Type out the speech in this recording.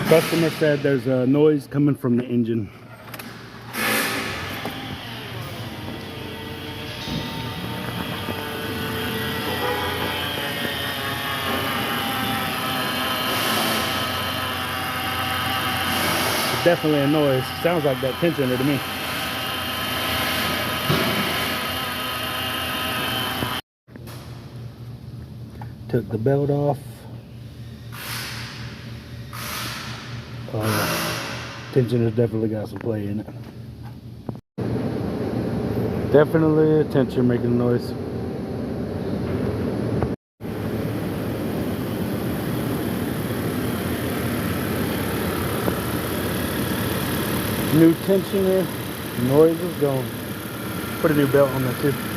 Customer said there's a noise coming from the engine. It's definitely a noise. Sounds like that tensioner to me. Took the belt off. Tensioner's definitely got some play in it. Definitely a tensioner making a noise. New tensioner, noise is gone. Put a new belt on that too.